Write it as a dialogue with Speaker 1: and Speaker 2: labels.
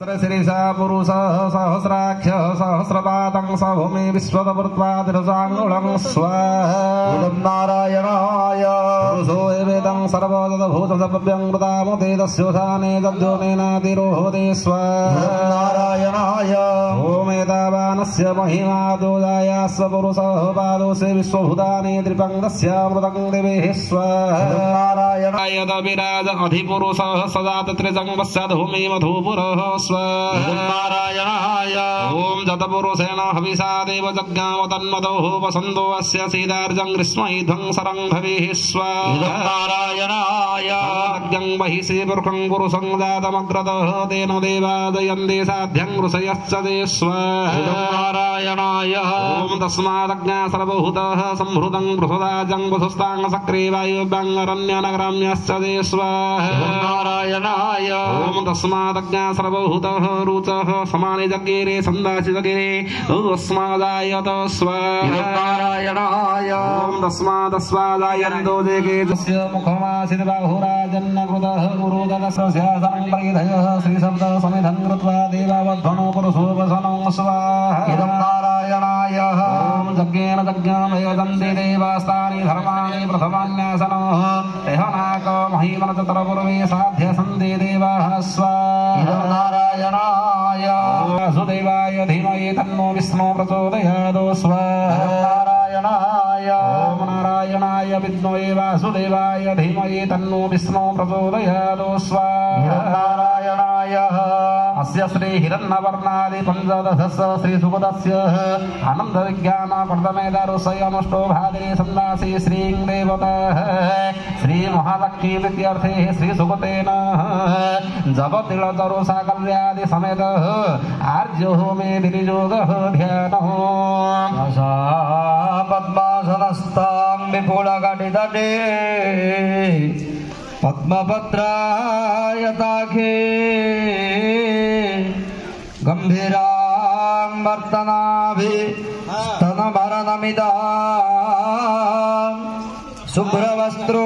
Speaker 1: श्रीसा पुरुषः सहस्राक्षः सहस्रपातं स भूमि विश्वतभूत्वादिरसाङ्गुलं स्वाहा नारायणाय पुरुषो एवेदं सर्वतभूतसभ्यं कृतामुते तस्योधाने तद्योनेनातिरोहते स्वाहा नारायणाय ओमेतावानस्य महिमा दोजायास्य पुरुषः पादोसे विश्वभूतानि त्रिपङ्गस्यामृतं दिवेः स्वाहा नारायणाय तविराज अधिपुरुषः सदा त्रिजङ्गस्य धूमि मधुपुरः नारायणाय ओम जतपुरुषेण हविषा देव जज्ञाम तन्मतो वसन्तो अस्य सीदार्जं ग्रीष्मै ध्वंसरं भवेः स्वाहा नारायणाय यज्ञं महिषे पुरुषं पुरुषं जातमग्रतः तेन देवादयन्ते साध्यं ऋषयश्च ते स्वाहा नारायणाय ओम तस्मादज्ञा सर्वभूतः संहृतं पृथुराजं वसुस्तां सक्रे वायुव्याङ्गरण्यनगराम्यश्च ते स्वाहा नारायणाय ओम तस्मादज्ञा सर्वभूतः रुचः समाने जगेरे संदासि जगेरे तस्मादायत स्वाहा नारायणाय ओम तस्मादस्वादायन्तो जगे तस्य मुखमासित बाहुराजन्नकृतः गुरुदनस्यासनं परिधयः श्रीशब्दः समिधं कृत्वा देवावध्वनो पुरुषोपसनं स्वाहा इदं नारायणाय ओम यज्ञेन यज्ञामयदन्ते देवास्तानि धर्माणि प्रथमान्यासनः एहनाक महीमनचतरपूर्वे साध्य सन्ते देवाः स्वाहा नारायणाय वासुदेवाय धीमहि तन्नो विष्णु प्रचोदयात् स्वाहा नारायणाय ओम नारायणाय विद्महे वासुदेवाय धीमहि तन्नो विष्णु प्रचोदयात् स्वाहा नारायणाय अस्य श्री हिरण्यवर्णादि पंचदशस्य श्री सुगतस्य आनंद विज्ञान प्रथमेदरुषयनुष्टो भाद्रे संदासी श्री देवतः श्री महालक्ष्मी विद्यार्थे श्री सुगतेन जपतिलतरु साकल्यादि समेत आर्यो मे विनियोगः ध्यानः पद्मासनस्तां विपुलकटितटे पद्मपत्रायताखे गंभीरां वर्तनाभिस्तनभरणमिदां शुभ्रवस्त्रो